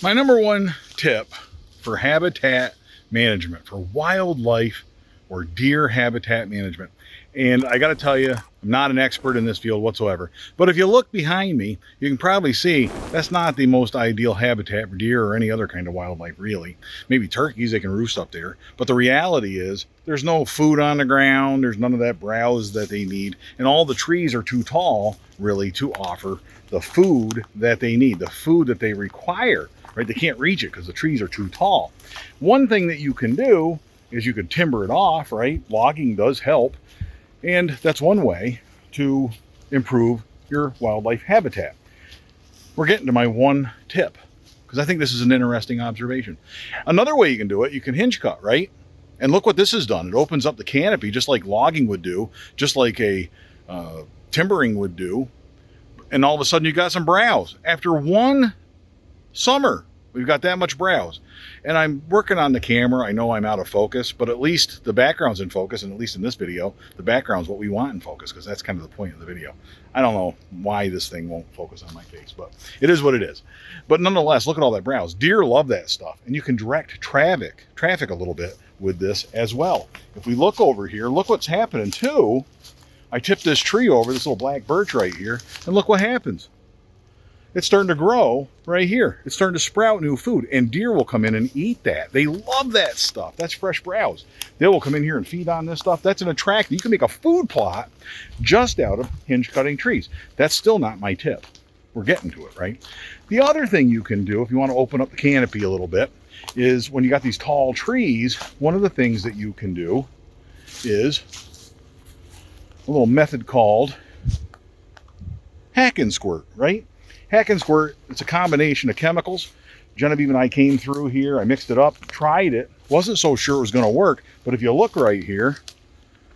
My number one tip for habitat management, for wildlife or deer habitat management. And I got to tell you, I'm not an expert in this field whatsoever. But if you look behind me, you can probably see that's not the most ideal habitat for deer or any other kind of wildlife, really. Maybe turkeys, they can roost up there. But the reality is there's no food on the ground. There's none of that browse that they need. And all the trees are too tall, really, to offer the food that they need, the food that they require. Right? They can't reach it because the trees are too tall. One thing that you can do is you could timber it off, right? Logging does help. And that's one way to improve your wildlife habitat. We're getting to my one tip because I think this is an interesting observation. Another way you can do it, you can hinge cut, right? And look what this has done. It opens up the canopy just like logging would do, just like a timbering would do. And all of a sudden you got some browse. After one summer, we've got that much browse. And I'm working on the camera. I know I'm out of focus, but at least the background's in focus. And at least in this video, the background's what we want in focus, because that's kind of the point of the video. I don't know why this thing won't focus on my face, but it is what it is. But nonetheless, look at all that browse. Deer love that stuff. And you can direct traffic a little bit with this as well. If we look over here, look what's happening too. I tipped this tree over, this little black birch right here, and look what happens. It's starting to grow right here. It's starting to sprout new food, and deer will come in and eat that. They love that stuff. That's fresh browse. They will come in here and feed on this stuff. That's an attraction. You can make a food plot just out of hinge cutting trees. That's still not my tip. We're getting to it, right? The other thing you can do if you want to open up the canopy a little bit is when you got these tall trees, one of the things that you can do is a little method called hack and squirt, right? Hack and squirt, it's a combination of chemicals. Genevieve and I came through here, I mixed it up, tried it, wasn't so sure it was gonna work, but if you look right here,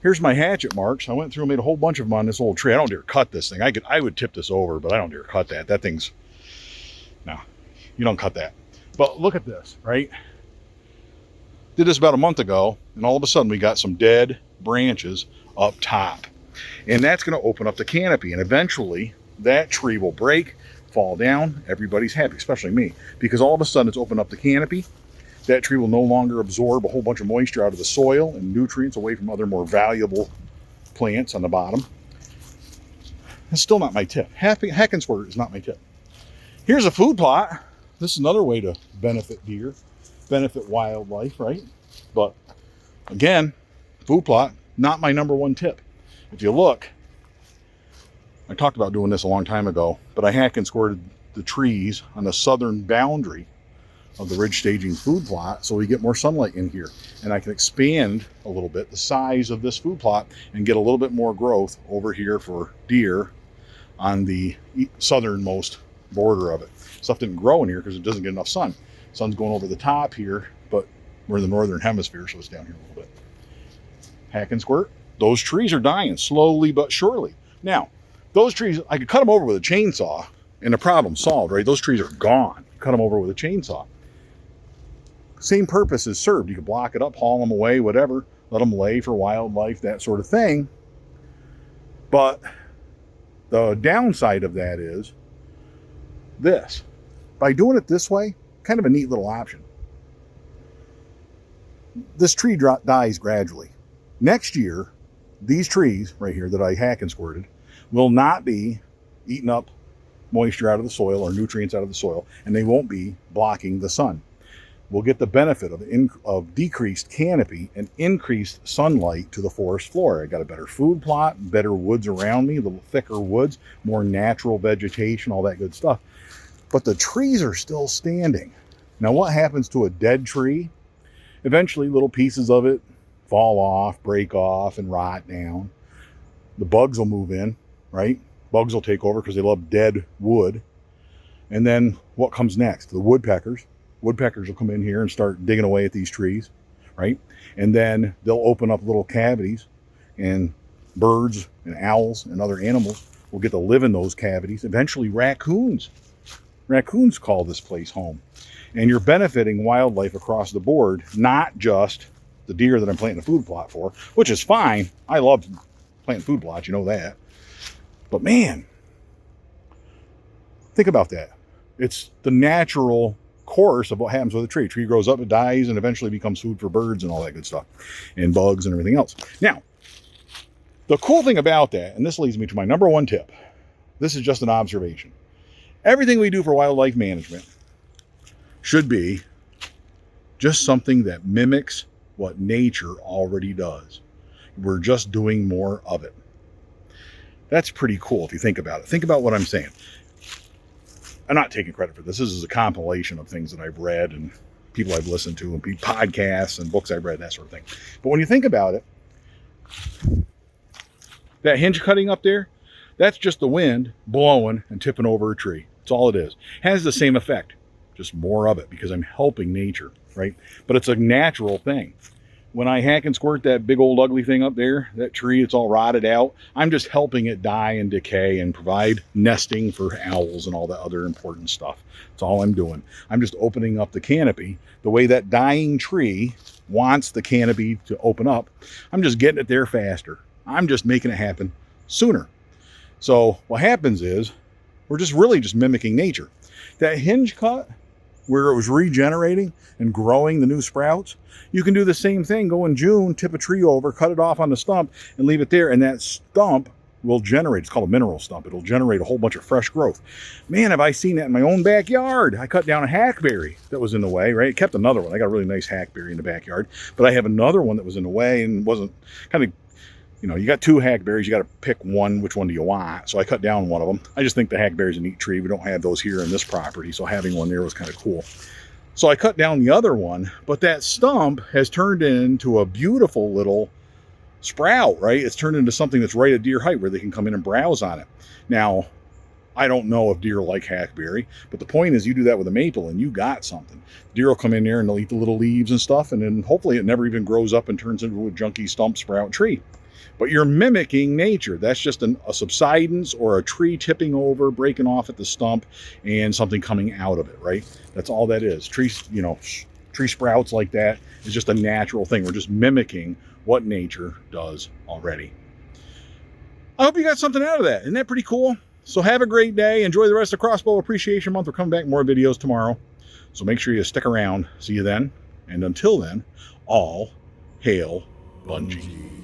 here's my hatchet marks. I went through and made a whole bunch of them on this old tree. I don't dare cut this thing. I would tip this over, but I don't dare cut that. That thing's, no, you don't cut that. But look at this, right? Did this about a month ago, and all of a sudden we got some dead branches up top. And that's gonna open up the canopy, and eventually that tree will break, fall down, everybody's happy, especially me, because all of a sudden it's opened up the canopy. That tree will no longer absorb a whole bunch of moisture out of the soil and nutrients away from other more valuable plants on the bottom. That's still not my tip. Hack and squirt is not my tip. Here's a food plot. This is another way to benefit deer, benefit wildlife, right? But again, food plot, not my number one tip. If you look, I talked about doing this a long time ago, but I hack and squirted the trees on the southern boundary of the ridge staging food plot so we get more sunlight in here. And I can expand a little bit the size of this food plot and get a little bit more growth over here for deer on the southernmost border of it. Stuff didn't grow in here because it doesn't get enough sun. Sun's going over the top here, but we're in the northern hemisphere, so it's down here a little bit. Hack and squirt. Those trees are dying slowly but surely. Now, those trees, I could cut them over with a chainsaw and the problem solved, right? Those trees are gone. Cut them over with a chainsaw. Same purpose is served. You can block it up, haul them away, whatever, let them lay for wildlife, that sort of thing. But the downside of that is this. By doing it this way, kind of a neat little option. This tree dies gradually. Next year, these trees right here that I hack and squirted will not be eating up moisture out of the soil or nutrients out of the soil, and they won't be blocking the sun. We'll get the benefit of decreased canopy and increased sunlight to the forest floor. I got a better food plot, better woods around me, a little thicker woods, more natural vegetation, all that good stuff. But the trees are still standing. Now, what happens to a dead tree? Eventually, little pieces of it fall off, break off, and rot down. The bugs will move in, right? Bugs will take over because they love dead wood. And then what comes next? The woodpeckers. Woodpeckers will come in here and start digging away at these trees, right? And then they'll open up little cavities, and birds and owls and other animals will get to live in those cavities. Eventually, raccoons. Raccoons call this place home. And you're benefiting wildlife across the board, not just the deer that I'm planting a food plot for, which is fine. I love planting food plots, you know that. But man, think about that. It's the natural course of what happens with a tree. A tree grows up, it dies, and eventually becomes food for birds and all that good stuff, and bugs and everything else. Now, the cool thing about that, and this leads me to my number one tip, this is just an observation. Everything we do for wildlife management should be just something that mimics what nature already does. We're just doing more of it. That's pretty cool if you think about it. Think about what I'm saying. I'm not taking credit for this. This is a compilation of things that I've read and people I've listened to and podcasts and books I've read, that sort of thing. But when you think about it, that hinge cutting up there, that's just the wind blowing and tipping over a tree. That's all it is. Has the same effect, just more of it because I'm helping nature, right? But it's a natural thing. When I hack and squirt that big old ugly thing up there, that tree, it's all rotted out, I'm just helping it die and decay and provide nesting for owls and all that other important stuff. That's all I'm doing. I'm just opening up the canopy the way that dying tree wants the canopy to open up. I'm just getting it there faster. I'm just making it happen sooner. So what happens is we're just really just mimicking nature. That hinge cut where it was regenerating and growing the new sprouts, you can do the same thing. Go in June, tip a tree over, cut it off on the stump and leave it there. And that stump will generate, it's called a mineral stump. It'll generate a whole bunch of fresh growth. Man, have I seen that in my own backyard. I cut down a hackberry that was in the way, right? Kept another one. I got a really nice hackberry in the backyard, but I have another one that was in the way and wasn't kind of, you know, you got two hackberries, you got to pick one, which one do you want? So I cut down one of them. I just think the hackberry's a neat tree. We don't have those here in this property, so having one there was kind of cool. So I cut down the other one, but that stump has turned into a beautiful little sprout, right? It's turned into something that's right at deer height where they can come in and browse on it. Now, I don't know if deer like hackberry, but the point is you do that with a maple and you got something. Deer will come in there and they'll eat the little leaves and stuff, and then hopefully it never even grows up and turns into a junky stump sprout tree. But you're mimicking nature. That's just a subsidence or a tree tipping over, breaking off at the stump, and something coming out of it, right? That's all that is. Trees, you know, tree sprouts like that is just a natural thing. We're just mimicking what nature does already. I hope you got something out of that. Isn't that pretty cool? So have a great day. Enjoy the rest of Crossbow Appreciation Month. We're coming back more videos tomorrow. So make sure you stick around. See you then. And until then, all hail Bunjie.